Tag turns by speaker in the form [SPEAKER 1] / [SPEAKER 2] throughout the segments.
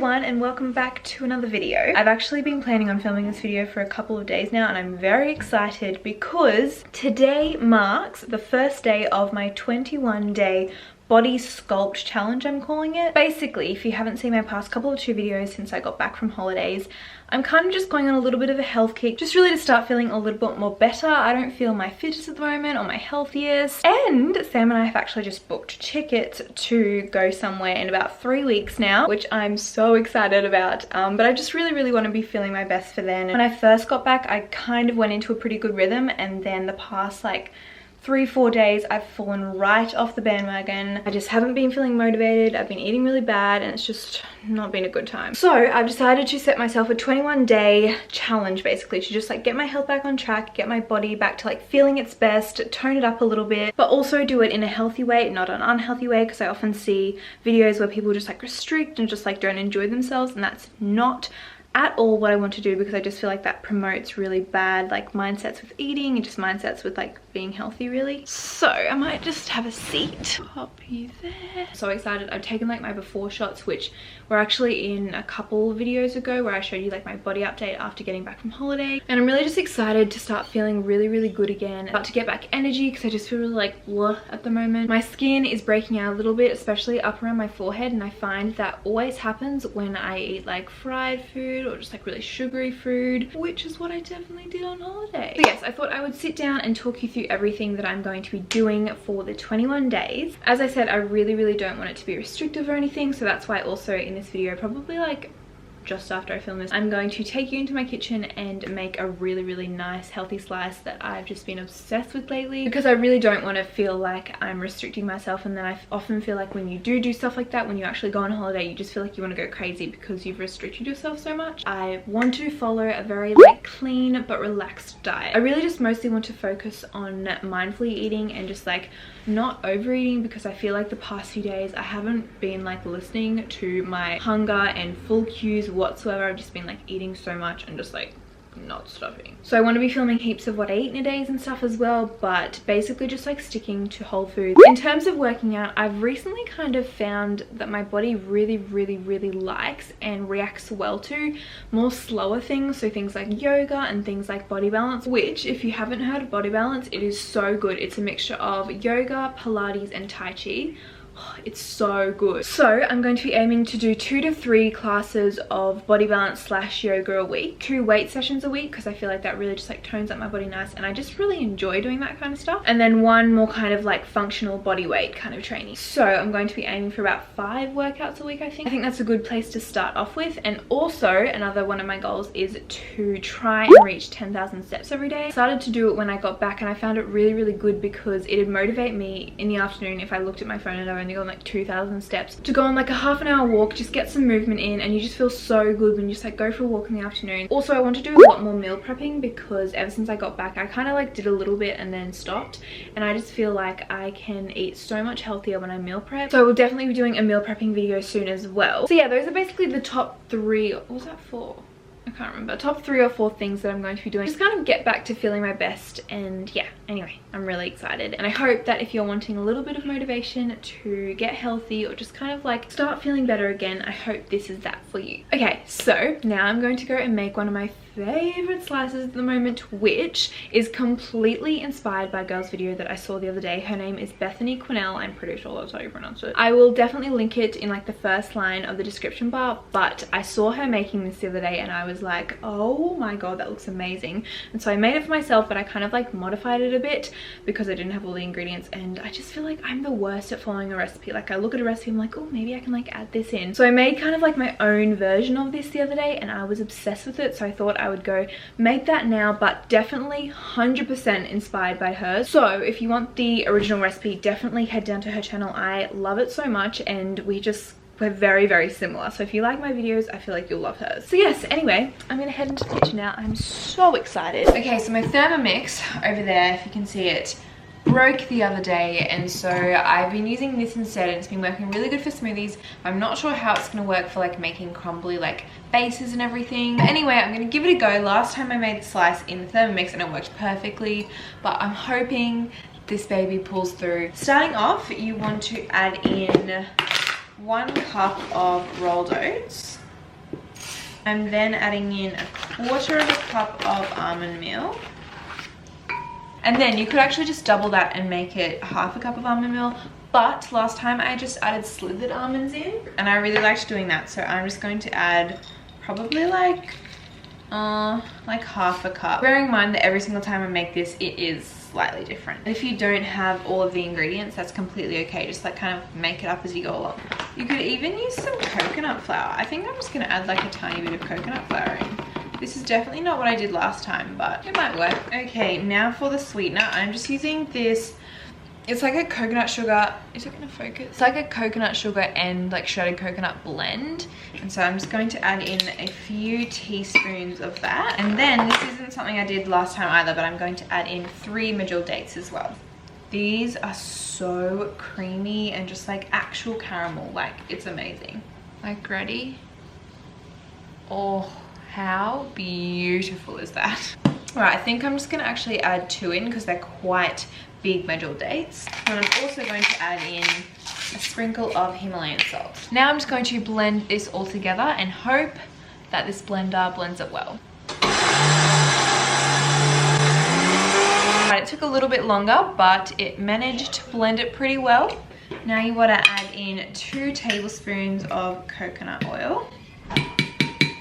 [SPEAKER 1] everyone and welcome back to another video. I've actually been planning on filming this video for a couple of days now and I'm very excited because today marks the first day of my 21-day body sculpt challenge, I'm calling it. Basically, if you haven't seen my past couple of videos since I got back from holidays, I'm kind of just going on a little bit of a health kick, just really to start feeling a little bit more better. I don't feel my fittest at the moment or my healthiest. And Sam and I have actually just booked tickets to go somewhere in about 3 weeks now, which I'm so excited about. But I just really want to be feeling my best for then. When I first got back, I kind of went into a pretty good rhythm, and then the past like 3-4 days I've fallen right off the bandwagon. I just haven't been feeling motivated. I've been eating really bad and it's just not been a good time. So I've decided to set myself a 21-day challenge, basically, to just like get my health back on track, get my body back to like feeling its best, tone it up a little bit, but also do it in a healthy way, not an unhealthy way, because I often see videos where people just like restrict and just like don't enjoy themselves, and that's not at all what I want to do, because I just feel like that promotes really bad like mindsets with eating and just mindsets with like being healthy, really. So I might just have a seat up there. So excited. I've taken like my before shots, which were actually in a couple videos ago where I showed you like my body update after getting back from holiday, and I'm really just excited to start feeling really good again, about to get back energy, because I just feel really like blah at the moment. My skin is breaking out a little bit, especially up around my forehead, and I find that always happens when I eat like fried food or just like really sugary food, which is what I definitely did on holiday. So yes, I thought I would sit down and talk you through everything that I'm going to be doing for the 21 days. As I said, I really don't want it to be restrictive or anything, so that's why also in this video, probably like just after I film this, I'm going to take you into my kitchen and make a really nice healthy slice that I've just been obsessed with lately, because I really don't want to feel like I'm restricting myself. And then I often feel like when you do stuff like that, when you actually go on holiday, you just feel like you want to go crazy because you've restricted yourself so much. I want to follow a very like clean but relaxed diet. I really just mostly want to focus on mindfully eating and just like not overeating, because I feel like the past few days I haven't been like listening to my hunger and full cues whatsoever. I've just been like eating so much and just like not stopping. So I want to be filming heaps of what I eat in a day and stuff as well, but basically just like sticking to whole foods. In terms of working out, I've recently kind of found that my body really likes and reacts well to more slower things, so things like yoga and things like body balance, which if you haven't heard of body balance, it is so good. It's a mixture of yoga, Pilates and Tai Chi. It's so good. So I'm going to be aiming to do 2 to 3 classes of body balance / yoga a week, 2 weight sessions a week, because I feel like that really just like tones up my body nice, and I just really enjoy doing that kind of stuff, and then 1 more kind of like functional body weight kind of training. So I'm going to be aiming for about 5 workouts a week. I think that's a good place to start off with. And also another one of my goals is to try and reach 10,000 steps every day. I started to do it when I got back, and I found it really good, because it'd motivate me in the afternoon if I looked at my phone and I only got like 2,000 steps, to go on like a half-an-hour walk, just get some movement in, and you just feel so good when you just like go for a walk in the afternoon. Also, I want to do a lot more meal prepping, because ever since I got back I kind of like did a little bit and then stopped, and I just feel like I can eat so much healthier when I meal prep. So I will definitely be doing a meal prepping video soon as well. So yeah, those are basically the top 3, what was that for? I can't remember. Top 3 or 4 things that I'm going to be doing, just kind of get back to feeling my best. And yeah, anyway, I'm really excited, and I hope that if you're wanting a little bit of motivation to get healthy or just kind of like start feeling better again, I hope this is that for you. Okay, so now I'm going to go and make one of my favorite slices at the moment, which is completely inspired by a girl's video that I saw the other day. Her name is Bethany Quinnell. I'm pretty sure that's how you pronounce it. I will definitely link it in like the first line of the description bar, but I saw her making this the other day and I was like, oh my god, that looks amazing. And so I made it for myself, but I kind of like modified it a bit because I didn't have all the ingredients, and I just feel like I'm the worst at following a recipe. Like I look at a recipe, I'm like, oh, maybe I can like add this in. So I made kind of like my own version of this the other day and I was obsessed with it, so I thought I would go make that now, but definitely 100% inspired by hers. So if you want the original recipe, definitely head down to her channel. I love it so much, and we're very similar, so if you like my videos, I feel like you'll love hers. So yes, anyway, I'm gonna head into the kitchen now. I'm so excited. Okay, so my Thermomix over there, if you can see it, broke the other day, and so I've been using this instead, and it's been working really good for smoothies. I'm not sure how it's gonna work for like making crumbly like bases and everything. But anyway, I'm gonna give it a go. Last time I made the slice in the Thermomix and it worked perfectly, but I'm hoping this baby pulls through. Starting off, you want to add in 1 cup of rolled oats. I'm then adding in 1/4 cup of almond meal. And then you could actually just double that and make it 1/2 cup of almond meal. But last time I just added slivered almonds in and I really liked doing that. So I'm just going to add probably like 1/2 cup. Bearing in mind that every single time I make this, it is slightly different. If you don't have all of the ingredients, that's completely okay. Just like kind of make it up as you go along. You could even use some coconut flour. I think I'm just gonna add like a tiny bit of coconut flour in. This is definitely not what I did last time, but it might work. Okay, now for the sweetener, I'm just using this. It's like a coconut sugar, is it gonna focus? It's like a coconut sugar and like shredded coconut blend. And so I'm just going to add in a few teaspoons of that. And then this isn't something I did last time either, but I'm going to add in 3 Medjool Dates as well. These are so creamy and just like actual caramel, like it's amazing. Like ready? Oh, how beautiful is that? All right, I think I'm just gonna actually add 2 in because they're quite big Medjool Dates. And I'm also going to add in a sprinkle of Himalayan salt. Now I'm just going to blend this all together and hope that this blender blends it well. Right, it took a little bit longer, but it managed to blend it pretty well. Now you want to add in 2 tablespoons of coconut oil.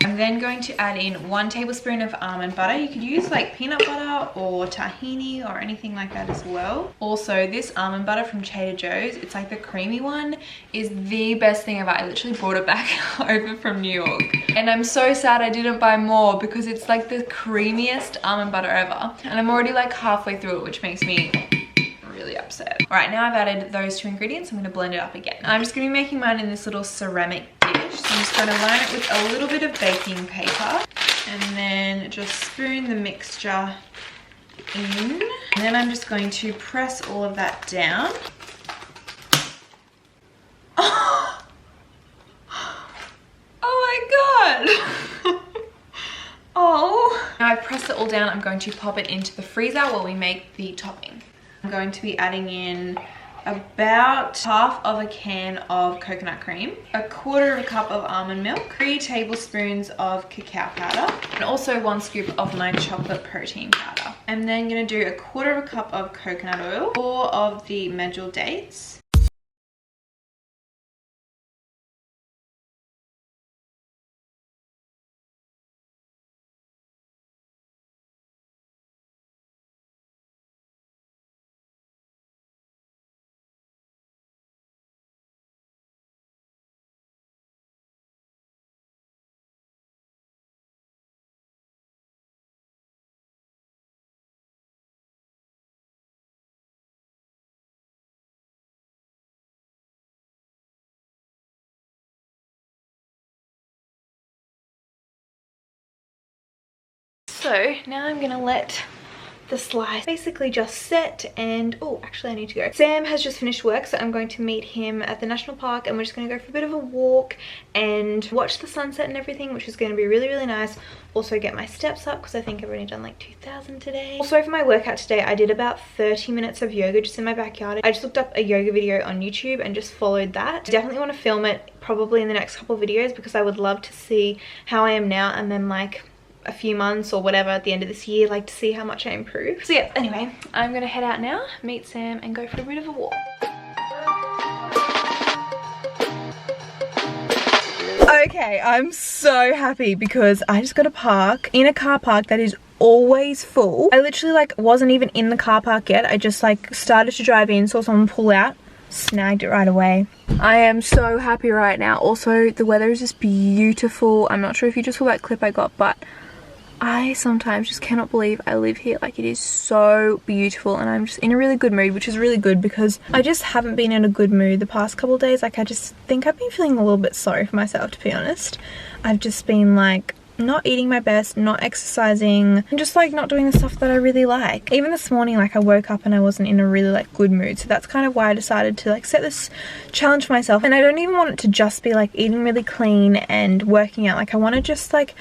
[SPEAKER 1] I'm then going to add in 1 tablespoon of almond butter. You could use like peanut butter or tahini or anything like that as well. Also, this almond butter from Trader Joe's, it's like the creamy one, is the best thing ever. I literally brought it back over from New York. And I'm so sad I didn't buy more because it's like the creamiest almond butter ever. And I'm already like halfway through it, which makes me really upset. All right, now I've added those 2 ingredients. I'm gonna blend it up again. I'm just gonna be making mine in this little ceramic dish. So I'm just gonna line it with a little bit of baking paper and then just spoon the mixture in. And then I'm just going to press all of that down. Oh my God. Oh. Now I've pressed it all down, I'm going to pop it into the freezer while we make the topping. I'm going to be adding in about 1/2 of a can of coconut cream, 1/4 cup of almond milk, 3 tablespoons of cacao powder, and also 1 scoop of my chocolate protein powder. I'm then going to do 1/4 cup of coconut oil, 4 of the Medjool Dates, So now I'm gonna let the slice basically just set and, oh, actually I need to go. Sam has just finished work, so I'm going to meet him at the national park and we're just gonna go for a bit of a walk and watch the sunset and everything, which is gonna be really, really nice. Also get my steps up because I think I've only done like 2,000 today. Also for my workout today, I did about 30 minutes of yoga just in my backyard. I just looked up a yoga video on YouTube and just followed that. I definitely want to film it probably in the next couple of videos because I would love to see how I am now and then like a few months or whatever at the end of this year, like to see how much I improve. So yeah, anyway, I'm gonna head out now, meet Sam and go for a bit of a walk. Okay, I'm so happy because I just got to park in a car park that is always full. I literally like wasn't even in the car park yet. I just like started to drive in, saw someone pull out, snagged it right away. I am so happy right now. Also, the weather is just beautiful. I'm not sure if you just saw that clip I got, but I sometimes just cannot believe I live here. Like, it is so beautiful and I'm just in a really good mood, which is really good because I just haven't been in a good mood the past couple of days. Like, I just think I've been feeling a little bit sorry for myself, to be honest. I've just been like not eating my best, not exercising, and just like not doing the stuff that I really like. Even this morning, like I woke up and I wasn't in a really like good mood, so that's kind of why I decided to like set this challenge for myself. And I don't even want it to just be like eating really clean and working out. Like, I want to just like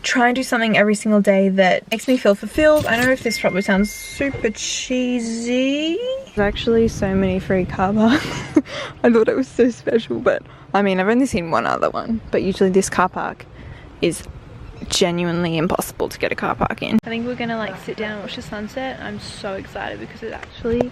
[SPEAKER 1] try and do something every single day that makes me feel fulfilled. I know if this probably sounds super cheesy. There's actually so many free car parks. I thought it was so special, but I mean, I've only seen one other one, but usually this car park is genuinely impossible to get a car park in. I think we're gonna like sit down and watch the sunset. I'm so excited because it actually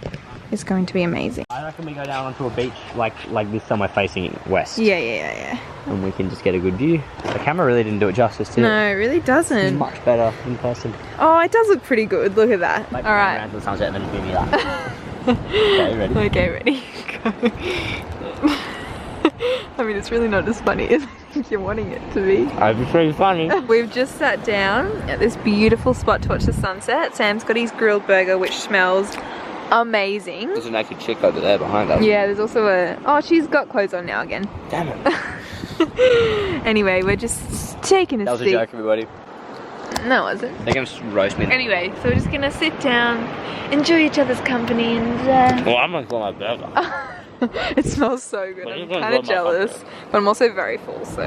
[SPEAKER 1] is going to be amazing.
[SPEAKER 2] I reckon we go down onto a beach like this somewhere facing west.
[SPEAKER 1] Yeah.
[SPEAKER 2] And we can just get a good view. The camera really didn't do it justice, did it?
[SPEAKER 1] No, it really doesn't.
[SPEAKER 2] It's much better in person.
[SPEAKER 1] Oh, it does look pretty good. Look at that.
[SPEAKER 2] Like,
[SPEAKER 1] all right.
[SPEAKER 2] Around to the sunset and then give me that. Okay, ready?
[SPEAKER 1] Okay, ready. Go. I mean, it's really not as funny as I think you're wanting it to be.
[SPEAKER 2] That'd be pretty funny.
[SPEAKER 1] We've just sat down at this beautiful spot to watch the sunset. Sam's got his grilled burger, which smells amazing.
[SPEAKER 2] There's a naked chick over there behind us.
[SPEAKER 1] Yeah, there's also a... Oh, she's got clothes on now again.
[SPEAKER 2] Damn it.
[SPEAKER 1] Anyway, we're just taking a seat.
[SPEAKER 2] That was a joke, everybody.
[SPEAKER 1] No, it wasn't.
[SPEAKER 2] They're gonna roast me.
[SPEAKER 1] Anyway, so we're just gonna sit down, enjoy each other's company, and
[SPEAKER 2] Well, I'm gonna call my burger.
[SPEAKER 1] it smells so good. I'm kind of jealous, but I'm also very full, so.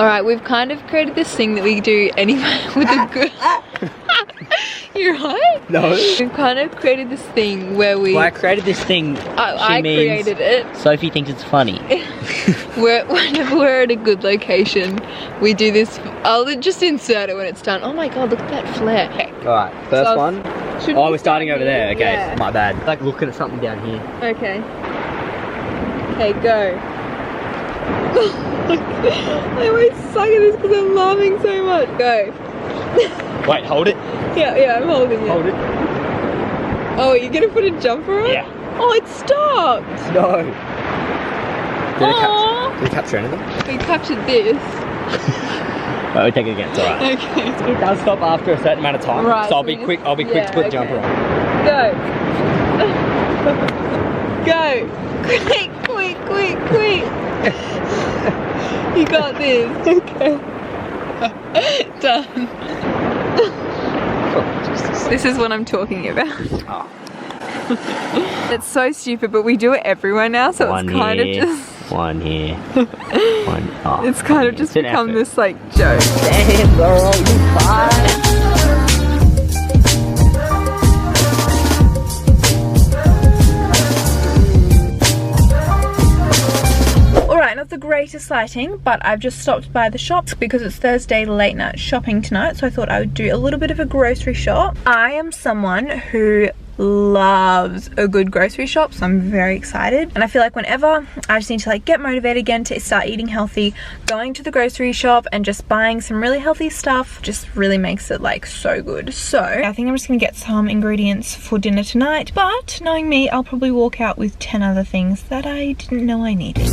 [SPEAKER 1] Alright, we've kind of created this thing that we do anyway with a good... You're right?
[SPEAKER 2] No.
[SPEAKER 1] We've kind of created this thing where we...
[SPEAKER 2] Well, I created this thing.
[SPEAKER 1] I created it.
[SPEAKER 2] Sophie thinks it's funny.
[SPEAKER 1] Whenever we're at a good location, we do this. I'll just insert it when it's done. Oh my god, look at that flare. Okay.
[SPEAKER 2] Alright, first one. Oh, we're starting over there. Okay,
[SPEAKER 1] yeah.
[SPEAKER 2] my bad. Like looking at something down here.
[SPEAKER 1] Okay. Okay, go. I always suck at this because I'm laughing so much. Go.
[SPEAKER 2] Wait, hold it.
[SPEAKER 1] Yeah, I'm holding it.
[SPEAKER 2] Hold it.
[SPEAKER 1] Oh, you're gonna put a jumper on?
[SPEAKER 2] Yeah.
[SPEAKER 1] Oh, it stopped.
[SPEAKER 2] No. Did it capture anything?
[SPEAKER 1] We captured this.
[SPEAKER 2] Right, we take it again. It's alright.
[SPEAKER 1] Okay.
[SPEAKER 2] It does stop after a certain amount of time.
[SPEAKER 1] Right,
[SPEAKER 2] so I'll be quick. I'll be quick to put the jumper on.
[SPEAKER 1] Go. Go. Quick. You got this. Okay. Done.
[SPEAKER 2] Oh, Jesus.
[SPEAKER 1] This is what I'm talking about.
[SPEAKER 2] Oh.
[SPEAKER 1] It's so stupid, but we do it everywhere now, so
[SPEAKER 2] One
[SPEAKER 1] it's kind
[SPEAKER 2] here,
[SPEAKER 1] of just...
[SPEAKER 2] One here. One. Oh,
[SPEAKER 1] it's kind of just become this like joke.
[SPEAKER 2] Damn, girl, you fine.
[SPEAKER 1] Not the greatest lighting, but I've just stopped by the shops because it's Thursday late night shopping tonight, so I thought I would do a little bit of a grocery shop. I am someone who loves a good grocery shop, so I'm very excited, and I feel like whenever I just need to like get motivated again to start eating healthy, going to the grocery shop and just buying some really healthy stuff just really makes it like so good. So I think I'm just gonna get some ingredients for dinner tonight, but knowing me, I'll probably walk out with 10 other things that I didn't know I needed.